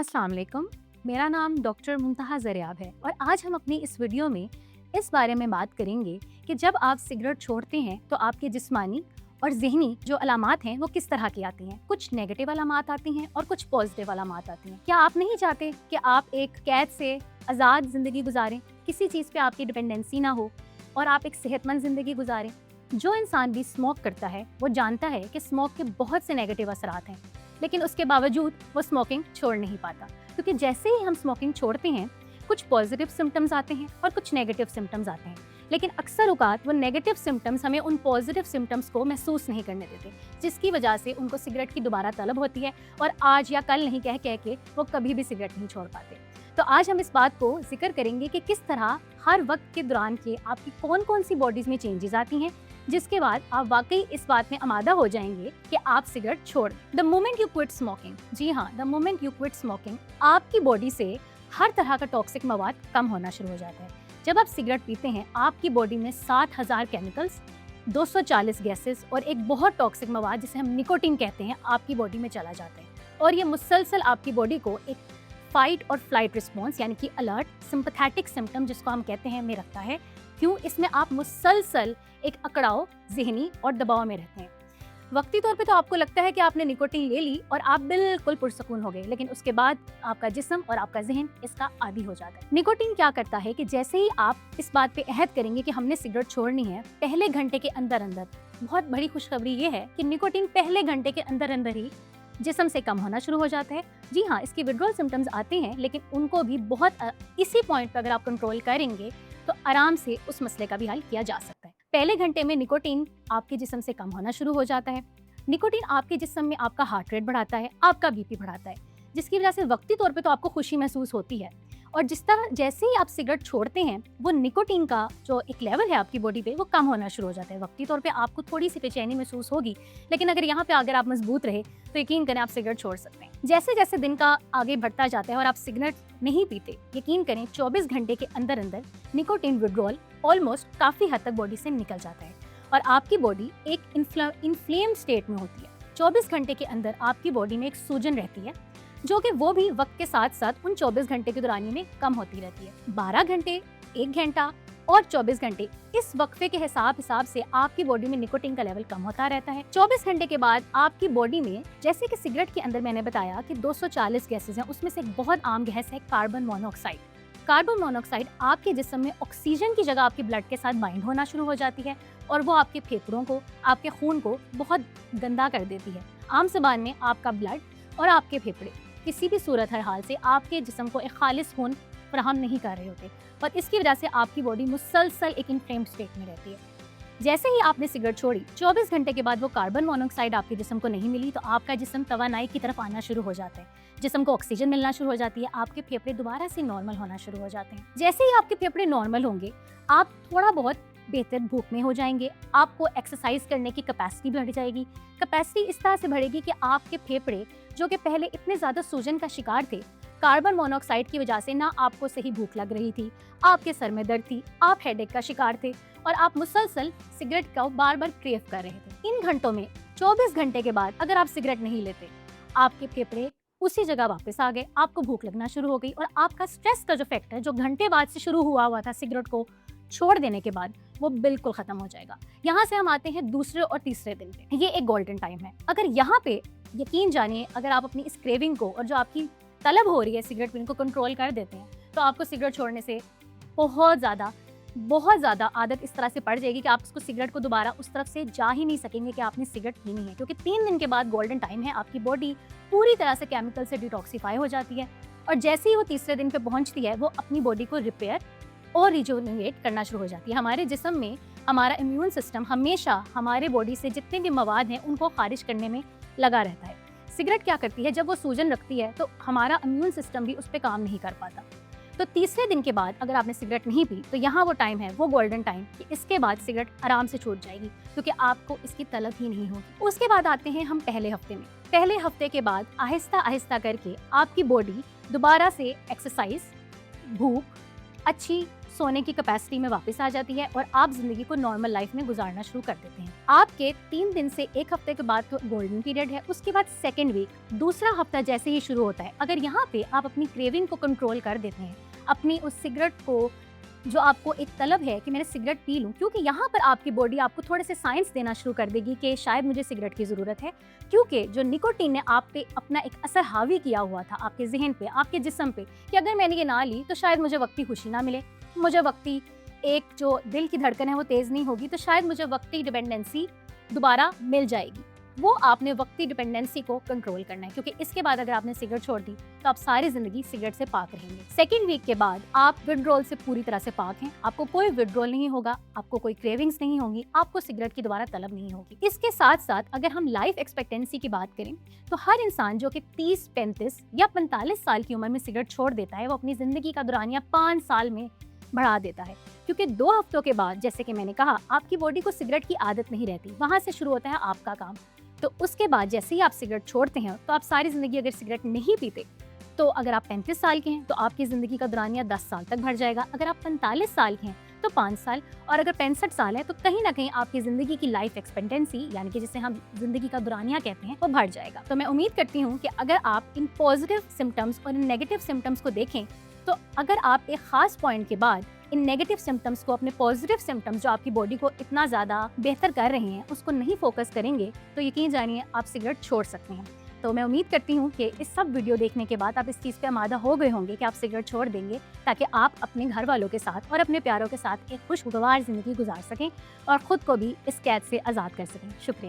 अस्सलाम वालेकुम। मेरा नाम डॉक्टर मुंतहा ज़रियाब है और आज हम अपनी इस वीडियो में इस बारे में बात करेंगे कि जब आप सिगरेट छोड़ते हैं तो आपके जिस्मानी और ज़हनी जो अलामात हैं वो किस तरह की आती हैं। कुछ नेगेटिव अलामात आती हैं और कुछ पॉजिटिव अलामात आती हैं। क्या आप नहीं चाहते कि आप एक कैद से आज़ाद ज़िंदगी गुजारें, किसी चीज़ पे आपकी डिपेंडेंसी ना हो और आप एक सेहतमंद ज़िंदगी गुजारें? जो इंसान भी स्मोक करता है वो जानता है कि स्मोक के बहुत से नेगेटिव असरात हैं, लेकिन उसके बावजूद वो स्मोकिंग छोड़ नहीं पाता, क्योंकि जैसे ही हम स्मोकिंग छोड़ते हैं कुछ पॉजिटिव सिम्टम्स आते हैं और कुछ नेगेटिव सिम्टम्स आते हैं, लेकिन अक्सर औकात वो नेगेटिव सिम्टम्स हमें उन पॉजिटिव सिम्टम्स को महसूस नहीं करने देते, जिसकी वजह से उनको सिगरेट की दोबारा तलब होती है और आज या कल नहीं कह के वो कभी भी सिगरेट नहीं छोड़ पाते। तो आज हम इस बात को जिक्र करेंगे कि किस तरह हर वक्त के दौरान के आपकी कौन कौन सी बॉडीज में चेंजेस आती हैं, जिसके बाद आप वाकई इस बात में आमादा हो जाएंगे कि आप सिगरेट छोड़ दें। The moment you quit smoking, जी हाँ, the moment you quit smoking, आपकी बॉडी से हर तरह का टॉक्सिक मवाद कम होना शुरू हो जाता है। जब आप सिगरेट पीते हैं आपकी बॉडी में 60,000 केमिकल्स, 240 गैसेस और एक बहुत टॉक्सिक मवाद जिसे हम निकोटीन कहते हैं आपकी बॉडी में चला जाता है, और ये मुसलसल आपकी बॉडी को एक फाइट और फ्लाइट रिस्पॉन्स यानी कि अलर्ट, सिंपैथेटिक सिम्टम जिसको हम कहते हैं में रखता है। क्यों? इसमें आप मुसलसल एक अकड़ाव, ज़हनी और दबाव में रहते हैं। वक्ती तौर पे तो आपको लगता है कि आपने निकोटीन ले ली और आप बिल्कुल पुरसकून हो गए, लेकिन उसके बाद आपका जिस्म और आपका जहन इसका आदी हो जाता है। निकोटीन क्या करता है कि जैसे ही आप इस बात पे अहद करेंगे कि हमने सिगरेट छोड़नी है, पहले घंटे के अंदर अंदर, बहुत बड़ी खुशखबरी ये है कि निकोटीन पहले घंटे के अंदर अंदर ही जिस्म से कम होना शुरू हो जाता है। जी हाँ, इसके विड्रॉल सिम्टम्स आते हैं, लेकिन उनको भी बहुत इसी पॉइंट पर अगर आप कंट्रोल करेंगे तो आराम से उस मसले का भी हल किया जा सकता है। पहले घंटे में निकोटीन आपके जिस्म से कम होना शुरू हो जाता है। निकोटीन आपके जिस्म में आपका हार्ट रेट बढ़ाता है, आपका बीपी बढ़ाता है, जिसकी वजह से वक्ती तौर पे तो आपको खुशी महसूस होती है। और जिस तरह जैसे ही आप सिगरेट छोड़ते हैं वो निकोटीन का जो एक लेवल है आपकी बॉडी पे वो कम होना शुरू हो जाता है। वक्ती तौर पे आपको थोड़ी सी बेचैनी महसूस होगी, लेकिन अगर यहाँ पे अगर आप मजबूत रहे तो यकीन करें आप सिगरेट छोड़ सकते हैं। जैसे जैसे दिन का आगे बढ़ता जाता है और आप सिगरेट नहीं पीते, यकीन करें 24 घंटे के अंदर अंदर निकोटीन विड्रॉल ऑलमोस्ट काफ़ी हद तक बॉडी से निकल जाता है और आपकी बॉडी एक इन्फ्लेम स्टेट में होती है। 24 घंटे के अंदर आपकी बॉडी में एक सूजन रहती है, जो कि वो भी वक्त के साथ साथ उन 24 घंटे के दौरान में कम होती रहती है। 12 घंटे, 1 घंटा और 24 घंटे, इस वक्फे के हिसाब से आपकी बॉडी में निकोटीन का लेवल कम होता रहता है। 24 घंटे के बाद आपकी बॉडी में, जैसे कि सिगरेट के अंदर मैंने बताया कि 240 गैसेज हैं, उसमें से एक बहुत आम गैस है कार्बन मोनोऑक्साइड। कार्बन मोनोऑक्साइड आपके जिस्म में ऑक्सीजन की जगह आपके ब्लड के साथ बाइंड होना शुरू हो जाती है और वो आपके फेफड़ों को, आपके खून को बहुत गंदा कर देती है। आम ज़बान में आपका ब्लड और आपके फेफड़े किसी भी सूरत हर हाल से आपके जिस्म को एक खालिस खून फराहम नहीं कर रहे होते और इसकी वजह से आपकी बॉडी मुसलसल एक इन्फ्लेम्ड स्टेट में रहती है। जैसे ही आपने सिगरेट छोड़ी 24 घंटे के बाद वो कार्बन मोनोऑक्साइड आपके जिस्म को नहीं मिली तो आपका जिस्म तवानाई की तरफ आना शुरू हो जाता है, जिस्म को ऑक्सीजन मिलना शुरू हो जाती है, आपके फेफड़े दोबारा से नॉर्मल होना शुरू हो जाते हैं। जैसे ही आपके फेफड़े नॉर्मल होंगे आप थोड़ा बहुत बेहतर भूख में हो जाएंगे, आपको एक्सरसाइज करने की कैपेसिटी बढ़ जाएगी। कैपेसिटी इस तरह से बढ़ेगी कि आपके फेफड़े जो कि पहले इतने ज़्यादा सूजन का शिकार थे, कार्बन मोनोऑक्साइड की वजह से ना आपको सही भूख लग रही थी, आपके सर में दर्द थी, आप हेडेक का शिकार थे और आप मुसलसल सिगरेट का बार बार क्रेव कर रहे थे। इन घंटों में 24 घंटे के बाद अगर आप सिगरेट नहीं लेते, आपके फेफड़े उसी जगह वापस आ गए, आपको भूख लगना शुरू हो गई और आपका स्ट्रेस का जो फैक्टर जो घंटे बाद से शुरू हुआ था सिगरेट को छोड़ देने के बाद, वो बिल्कुल खत्म हो जाएगा। यहाँ से हम आते हैं दूसरे और तीसरे दिन पे। ये एक गोल्डन टाइम है। अगर यहाँ पे यकीन जानिए, अगर आप अपनी इस क्रेविंग को और जो आपकी तलब हो रही है सिगरेट पीने को कंट्रोल कर देते हैं तो आपको सिगरेट छोड़ने से बहुत ज़्यादा आदत इस तरह से पड़ जाएगी कि आप उसको सिगरेट को दोबारा उस तरफ से जा ही नहीं सकेंगे कि आपने सिगरेट पीनी है, क्योंकि 3 दिन के बाद गोल्डन टाइम है, आपकी बॉडी पूरी तरह से केमिकल से डिटॉक्सीफाई हो जाती है और जैसे ही वो तीसरे दिन पे पहुंचती है वो अपनी बॉडी को रिपेयर और रिजुवनेट करना शुरू हो जाती है। हमारे जिस्म में हमारा इम्यून सिस्टम हमेशा हमारे बॉडी से जितने भी मवाद हैं उनको खारिज करने में लगा रहता है। सिगरेट क्या करती है, जब वो सूजन रखती है तो हमारा इम्यून सिस्टम भी उस पर काम नहीं कर पाता। तो तीसरे दिन के बाद अगर आपने सिगरेट नहीं पी तो यहाँ वो टाइम है, वो गोल्डन टाइम, कि इसके बाद सिगरेट आराम से छूट जाएगी क्योंकि आपको इसकी तलब ही नहीं होगी। उसके बाद आते हैं हम पहले हफ्ते में। पहले हफ्ते के बाद आहिस्ता आहिस्ता करके आपकी बॉडी दोबारा से एक्सरसाइज, भूख, अच्छी सोने की कैपेसिटी में वापस आ जाती है और आप जिंदगी को नॉर्मल लाइफ में गुजारना शुरू कर देते हैं। आपके 3 दिन से 1 हफ्ते के बाद तो गोल्डन पीरियड है, उसके बाद सेकेंड वीक, दूसरा हफ्ता जैसे ही शुरू होता है, अगर यहाँ पे आप अपनी क्रेविंग को कंट्रोल कर देते हैं, अपनी उस सिगरेट को, जो आपको एक तलब है कि मैंने सिगरेट पी लूं, क्योंकि यहाँ पर आपकी बॉडी आपको थोड़े से साइंस देना शुरू कर देगी कि शायद मुझे सिगरेट की ज़रूरत है, क्योंकि जो निकोटीन ने आप पे अपना एक असर हावी किया हुआ था आपके जहन पे, आपके जिस्म पे, कि अगर मैंने ये ना ली तो शायद मुझे वक्ती खुशी ना मिले, मुझे वक्ती एक जो दिल की धड़कन है वो तेज़ नहीं होगी, तो शायद मुझे वक्ती डिपेंडेंसी दोबारा मिल जाएगी। वो आपने वक्ती डिपेंडेंसी को कंट्रोल करना है, क्योंकि इसके बाद अगर आपने सिगरेट छोड़ दी तो आप सारी जिंदगी सिगरेट से पाक रहेंगे। सेकेंड वीक के बाद आप विड्रॉल से पूरी तरह से पाक हैं, आपको कोई विड्रॉल नहीं होगा, आपको कोई क्रेविंग्स नहीं होंगी, आपको सिगरेट की दोबारा तलब नहीं होगी। इसके साथ साथ अगर हम लाइफ एक्सपेक्टेंसी की बात करें तो हर इंसान जो कि 30, 35 या 45 साल की उम्र में सिगरेट छोड़ देता है, वो अपनी जिंदगी का दौरानिया 5 साल में बढ़ा देता है, क्योंकि 2 हफ्तों के बाद, जैसे कि मैंने कहा, आपकी बॉडी को सिगरेट की आदत नहीं रहती, वहां से शुरू होता है आपका काम। तो उसके बाद जैसे ही आप सिगरेट छोड़ते हैं तो आप सारी ज़िंदगी अगर सिगरेट नहीं पीते, तो अगर आप 35 साल के हैं तो आपकी ज़िंदगी का दौरानिया 10 साल तक बढ़ जाएगा, अगर आप 45 साल के हैं तो 5 साल, और अगर 65 साल है तो कहीं ना कहीं आपकी ज़िंदगी की लाइफ एक्सपेक्टेंसी, यानी कि जिसे हम ज़िंदगी का दौरानिया कहते हैं, वो बढ़ जाएगा। तो मैं उम्मीद करती हूँ कि अगर आप इन पॉजिटिव सिम्टम्स और इन नेगेटिव सिम्टम्स को देखें, तो अगर आप एक ख़ास पॉइंट के बाद इन नेगेटिव सिम्टम्स को अपने पॉजिटिव सिम्टम्स जो आपकी बॉडी को इतना ज़्यादा बेहतर कर रहे हैं उसको नहीं फोकस करेंगे, तो यकीन जानिए आप सिगरेट छोड़ सकते हैं। तो मैं उम्मीद करती हूँ कि इस सब वीडियो देखने के बाद आप इस चीज़ पे आमादा हो गए होंगे कि आप सिगरेट छोड़ देंगे, ताकि आप अपने घर वालों के साथ और अपने प्यारों के साथ एक खुशगवार ज़िंदगी गुजार सकें और ख़ुद को भी इस कैद से आज़ाद कर सकें। शुक्रिया।